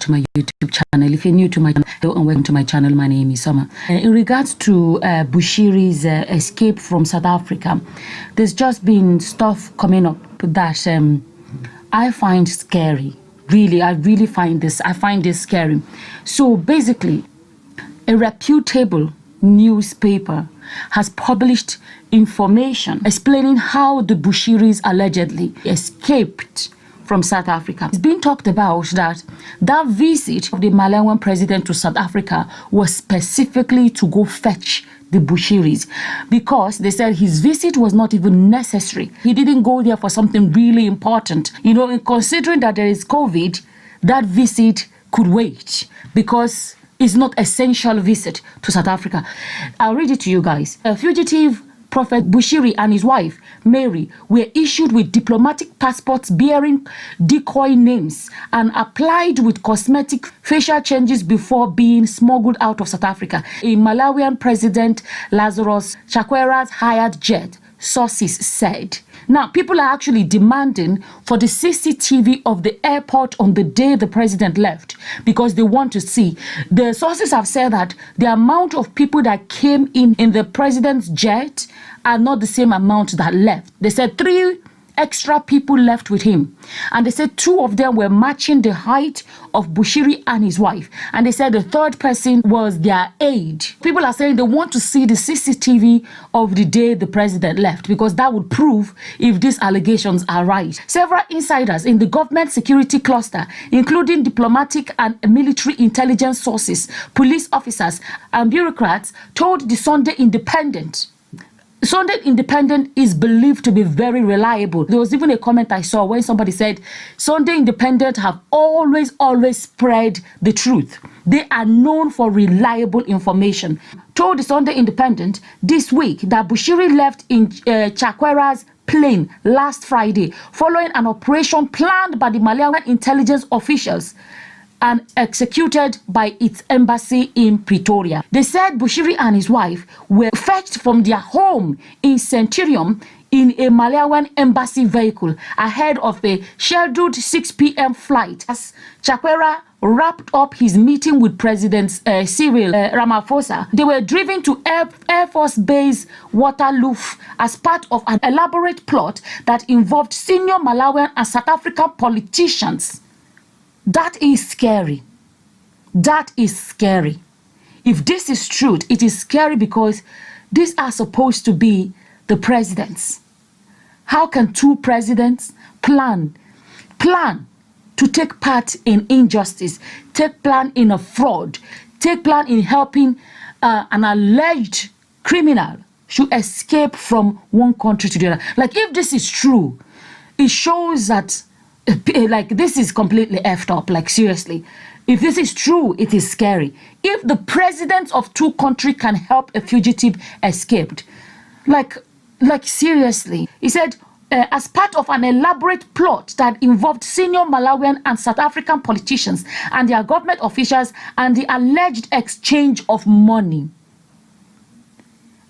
to my YouTube channel. If you're new to my channel, hello and welcome to my channel. My name is Summer. In regards to Bushiri's escape from South Africa, there's just been stuff coming up that I find scary. Really, I find this scary. So basically, a reputable newspaper has published information explaining how the Bushiris allegedly escaped from South Africa. It's been talked about that visit of the Malawian president to South Africa was specifically to go fetch the Bushiris, because they said his visit was not even necessary. He didn't go there for something really important. You know, considering that there is COVID, that visit could wait because it's not essential visit to South Africa. I'll read it to you guys. A fugitive Prophet Bushiri and his wife, Mary, were issued with diplomatic passports bearing decoy names and applied with cosmetic facial changes before being smuggled out of South Africa. A Malawian President Lazarus Chakwera's hired jet, sources said. Now, people are actually demanding for the CCTV of the airport on the day the president left because they want to see. The sources have said that the amount of people that came in the president's jet are not the same amount that left. They said 3 extra people left with him. And they said 2 of them were matching the height of Bushiri and his wife. And they said the 3rd person was their aide. People are saying they want to see the CCTV of the day the president left because that would prove if these allegations are right. Several insiders in the government security cluster, including diplomatic and military intelligence sources, police officers, and bureaucrats, told the Sunday Independent is believed to be very reliable. There was even a comment I saw when somebody said, Sunday Independent have always spread the truth. They are known for reliable information. Told the Sunday Independent this week that Bushiri left in Chakwera's plane last Friday following an operation planned by the Malawian intelligence officials and executed by its embassy in Pretoria. They said Bushiri and his wife were fetched from their home in Centurion in a Malawian embassy vehicle ahead of a scheduled 6 p.m. flight. As Chakwera wrapped up his meeting with President Cyril Ramaphosa, they were driven to Air Force Base Waterloof as part of an elaborate plot that involved senior Malawian and South African politicians. That is scary. That is scary. If this is true, it is scary because these are supposed to be the presidents. How can 2 presidents plan to take part in injustice, take plan in a fraud, take plan in helping an alleged criminal to escape from one country to the other? Like, if this is true, it shows that like this is completely effed up. Like, seriously, if this is true, it is scary. If the presidents of 2 countries can help a fugitive escape, like seriously, he said, as part of an elaborate plot that involved senior Malawian and South African politicians and their government officials and the alleged exchange of money.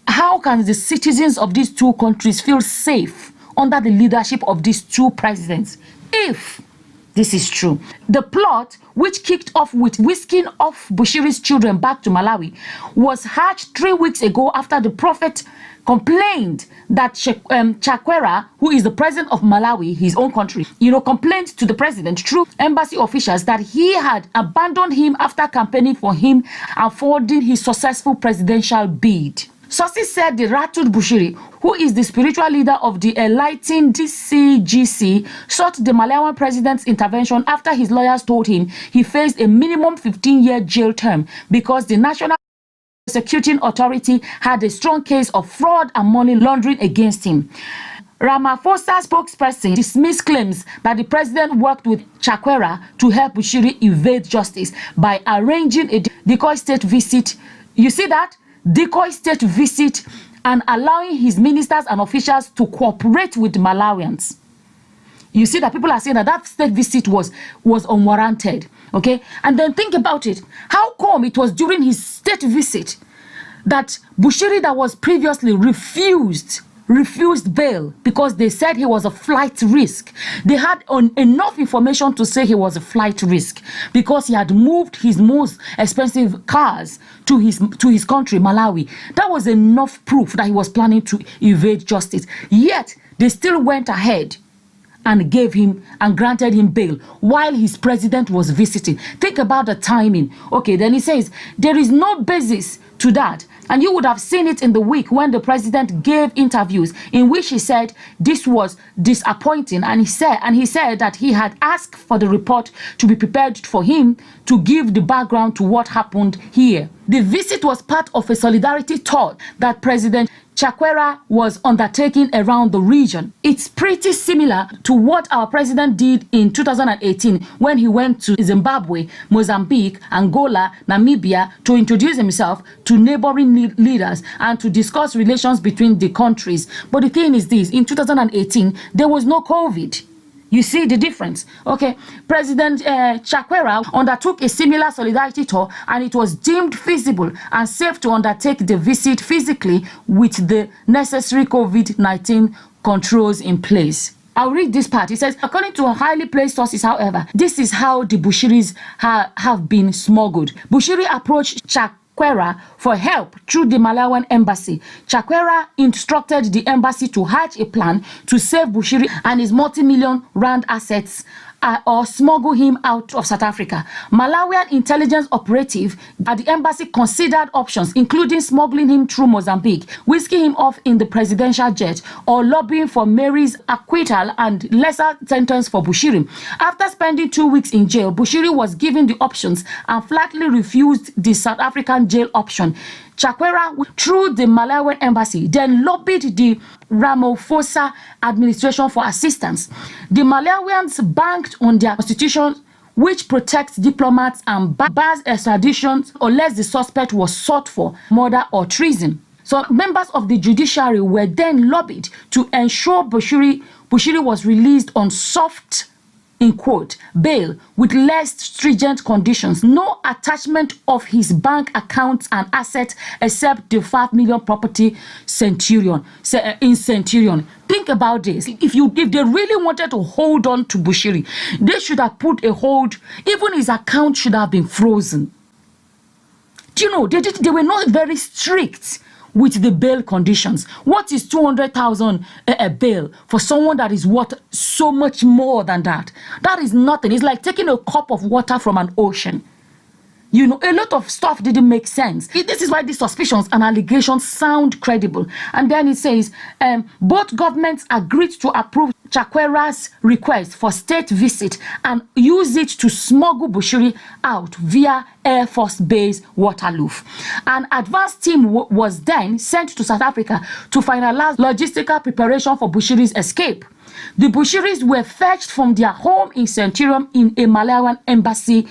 How can the citizens of these 2 countries feel safe under the leadership of these 2 presidents if this is true? The plot, which kicked off with whisking off Bushiri's children back to Malawi, was hatched 3 weeks ago after the prophet complained that Chakwera, who is the president of Malawi, his own country, complained to the president through embassy officials that he had abandoned him after campaigning for him and forwarding his successful presidential bid. Sources said the rattled Bushiri, who is the spiritual leader of the enlightened DCGC, sought the Malawian president's intervention after his lawyers told him he faced a minimum 15-year jail term because the National Prosecuting Authority had a strong case of fraud and money laundering against him. Ramaphosa spokesperson dismissed claims that the president worked with Chakwera to help Bushiri evade justice by arranging a decoy state visit. You see that? Decoy state visit and allowing his ministers and officials to cooperate with the Malawians. You see that people are saying that state visit was unwarranted, okay? And then think about it. How come it was during his state visit that Bushiri, that was previously refused refused bail because they said he was a flight risk. They had enough information to say he was a flight risk because he had moved his most expensive cars to his country, Malawi. That was enough proof that he was planning to evade justice. Yet they still went ahead and gave him and granted him bail while his president was visiting. Think about the timing. Okay, then he says there is no basis to that. And you would have seen it in the week when the president gave interviews in which he said this was disappointing. And he said that he had asked for the report to be prepared for him to give the background to what happened here. The visit was part of a solidarity tour that President Chakwera was undertaking around the region. It's pretty similar to what our president did in 2018 when he went to Zimbabwe, Mozambique, Angola, Namibia to introduce himself to neighboring leaders and to discuss relations between the countries. But the thing is this, in 2018, there was no COVID. You see the difference, okay? President Chakwera undertook a similar solidarity tour, and it was deemed feasible and safe to undertake the visit physically with the necessary COVID-19 controls in place. I'll read this part. It says, according to highly placed sources, however, this is how the Bushiris have been smuggled. Bushiri approached Chakwera for help through the Malawian embassy. Chakwera instructed the embassy to hatch a plan to save Bushiri and his multi-million rand assets or smuggle him out of South Africa. Malawian intelligence operative at the embassy considered options, including smuggling him through Mozambique, whisking him off in the presidential jet, or lobbying for Mary's acquittal and lesser sentence for Bushiri. After spending 2 weeks in jail, Bushiri was given the options and flatly refused the South African jail option. Chakwera, through the Malawian embassy, then lobbied the Ramaphosa administration for assistance. The Malawians banked on their constitution, which protects diplomats and bars extradition unless the suspect was sought for murder or treason. So members of the judiciary were then lobbied to ensure Bushiri was released on soft, in quote, bail with less stringent conditions, no attachment of his bank accounts and assets except the 5 million property in Centurion. Think about this. If they really wanted to hold on to Bushiri, they should have put a hold. Even his account should have been frozen. Do you know, they were not very strict with the bail conditions. What is 200,000 a bail for someone that is worth so much more than that? That is nothing. It's like taking a cup of water from an ocean. You know, a lot of stuff didn't make sense. This is why these suspicions and allegations sound credible. And then it says, both governments agreed to approve Chakwera's request for state visit and use it to smuggle Bushiri out via Air Force Base Waterloo. An advance team was then sent to South Africa to finalize logistical preparation for Bushiri's escape. The Bushiris were fetched from their home in Centurion in a Malawian embassy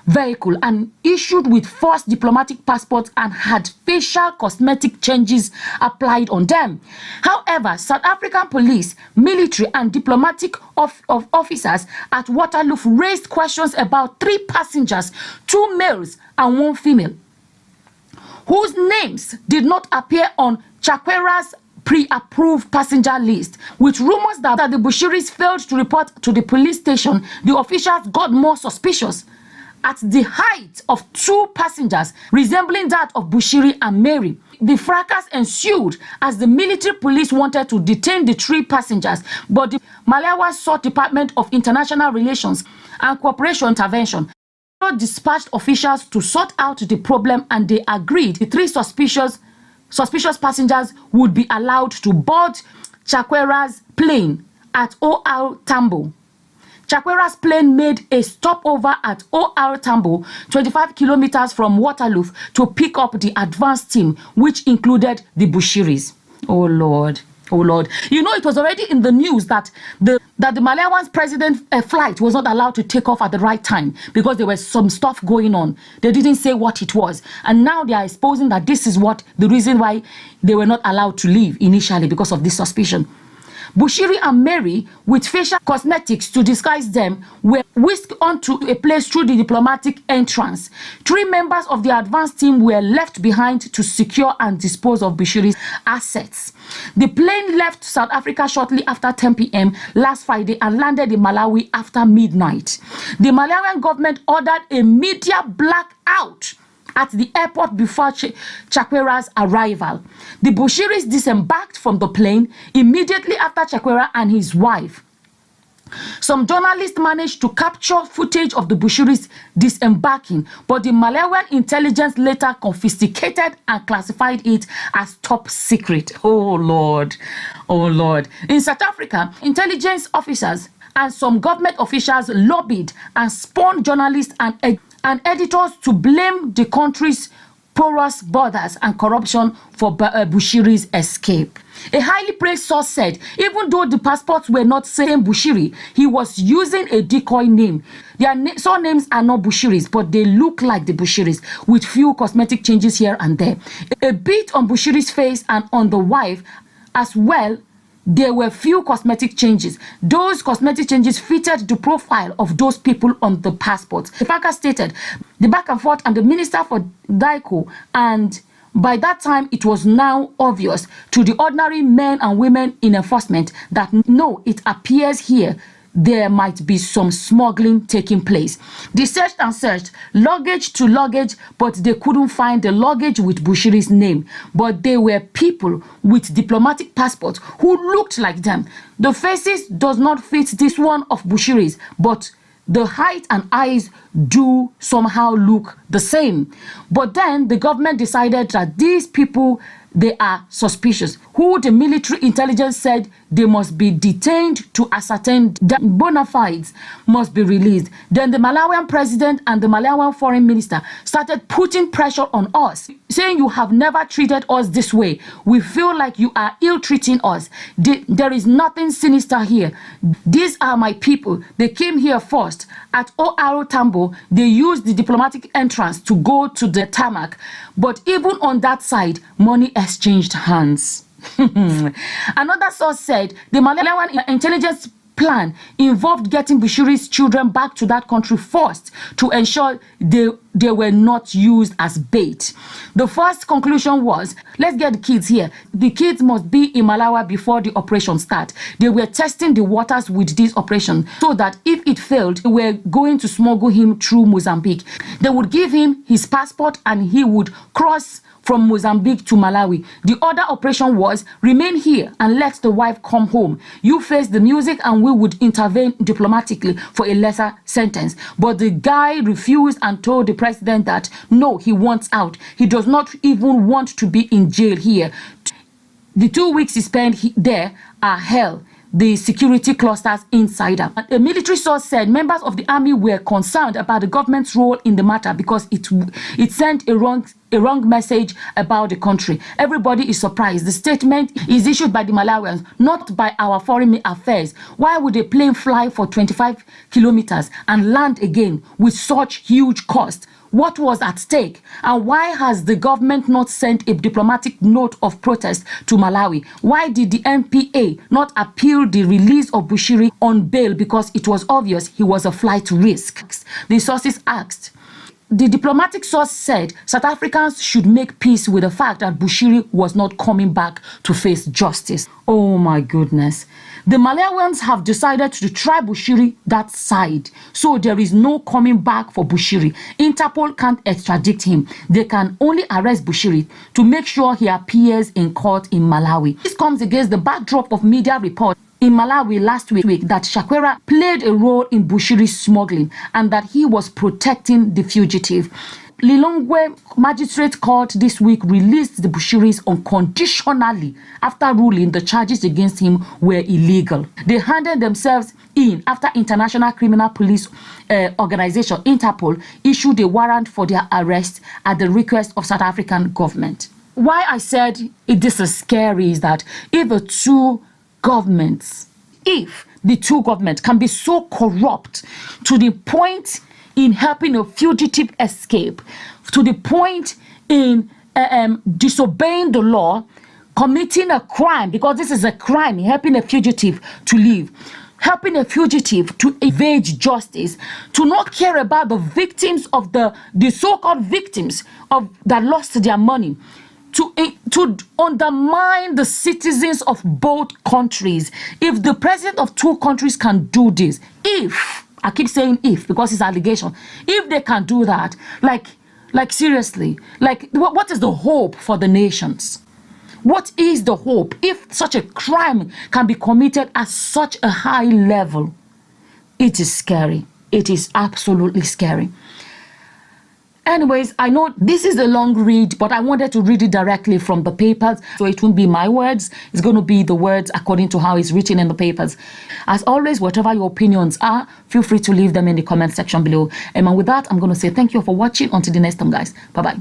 vehicle and issued with false diplomatic passports and had facial cosmetic changes applied on them. However, South African police, military and diplomatic officers at Waterloo raised questions about 3 passengers, 2 males and 1 female, whose names did not appear on Chakwera's pre-approved passenger list. With rumors that the Bushiris failed to report to the police station, the officials got more suspicious. At the height of 2 passengers resembling that of Bushiri and Mary, the fracas ensued as the military police wanted to detain the 3 passengers, but the Malawi sought Department of International Relations and Cooperation intervention. Dispatched officials to sort out the problem, and they agreed the 3 suspicious passengers would be allowed to board Chakwera's plane at OR Tambo. Chakwera's plane made a stopover at OR Tambo, 25 kilometers from Waterloo, to pick up the advance team, which included the Bushiris. Oh Lord, oh Lord. You know, it was already in the news that the Malawian president flight was not allowed to take off at the right time because there was some stuff going on. They didn't say what it was. And now they are exposing that this is what the reason why they were not allowed to leave initially, because of this suspicion. Bushiri and Mary, with facial cosmetics to disguise them, were whisked onto a place through the diplomatic entrance. 3 members of the advance team were left behind to secure and dispose of Bushiri's assets. The plane left South Africa shortly after 10 p.m. last Friday and landed in Malawi after midnight. The Malawian government ordered a media blackout at the airport before Chakwera's arrival. The Bushiris disembarked from the plane immediately after Chakwera and his wife. Some journalists managed to capture footage of the Bushiris disembarking, but the Malawian intelligence later confiscated and classified it as top secret. Oh Lord, oh Lord. In South Africa, intelligence officers and some government officials lobbied and spawned journalists and editors to blame the country's porous borders and corruption for Bushiri's escape. A highly praised source said, even though the passports were not saying Bushiri, he was using a decoy name. Their surnames are not Bushiris, but they look like the Bushiris, with few cosmetic changes here and there. A bit on Bushiri's face and on the wife as well. There were few cosmetic changes. Those cosmetic changes fitted the profile of those people on the passports. The banker stated the back and forth and the minister for DICO, and by that time it was now obvious to the ordinary men and women in enforcement that no, it appears here there might be some smuggling taking place. They searched and searched, luggage to luggage, but they couldn't find the luggage with Bushiri's name. But they were people with diplomatic passports who looked like them. The faces does not fit this one of Bushiri's, but the height and eyes do somehow look the same. But then the government decided that these people, they are suspicious, who the military intelligence said they must be detained to ascertain that bona fides must be released. Then the Malawian president and the Malawian foreign minister started putting pressure on us, saying you have never treated us this way. We feel like you are ill-treating us. There is nothing sinister here. These are my people. They came here first. At O'Aro Tambo, they used the diplomatic entrance to go to the tarmac. But even on that side, money exchanged hands. Another source said the Malawian intelligence plan involved getting Bushiri's children back to that country first to ensure they were not used as bait. The first conclusion was, let's get the kids here. The kids must be in Malawi before the operation starts. They were testing the waters with this operation so that if it failed, they were going to smuggle him through Mozambique. They would give him his passport and he would cross from Mozambique to Malawi. The other operation was remain here and let the wife come home. You face the music and we would intervene diplomatically for a lesser sentence. But the guy refused and told the president that no, he wants out. He does not even want to be in jail here. The 2 weeks he spent there are hell. The security clusters insider. A military source said members of the army were concerned about the government's role in the matter because it sent a wrong message about the country. Everybody is surprised. The statement is issued by the Malawians, not by our foreign affairs. Why would a plane fly for 25 kilometers and land again with such huge cost? What was at stake? And why has the government not sent a diplomatic note of protest to Malawi? Why did the MPA not appeal the release of Bushiri on bail because it was obvious he was a flight risk? The sources asked. The diplomatic source said South Africans should make peace with the fact that Bushiri was not coming back to face justice. Oh my goodness. The Malawians have decided to try Bushiri that side. So there is no coming back for Bushiri. Interpol can't extradite him. They can only arrest Bushiri to make sure he appears in court in Malawi. This comes against the backdrop of media reports in Malawi last week that Chakwera played a role in Bushiri's smuggling and that he was protecting the fugitive. Lilongwe Magistrate Court this week released the Bushiris unconditionally after ruling the charges against him were illegal. They handed themselves in after International Criminal Police Organization Interpol issued a warrant for their arrest at the request of South African government. Why I said this is scary is that if the two governments can be so corrupt to the point in helping a fugitive escape, to the point in disobeying the law, committing a crime, because this is a crime, helping a fugitive to leave, helping a fugitive to evade justice, to not care about the victims of the so-called victims of that lost their money, to undermine the citizens of both countries. If the president of two countries can do this, if, I keep saying if because it's allegation, if they can do that, like seriously, like what is the hope for the nations? What is the hope if such a crime can be committed at such a high level? It is scary. It is absolutely scary. Anyways, I know this is a long read, but I wanted to read it directly from the papers. So it won't be my words. It's going to be the words according to how it's written in the papers. As always, whatever your opinions are, feel free to leave them in the comment section below. And with that, I'm going to say thank you for watching. Until the next time, guys. Bye-bye.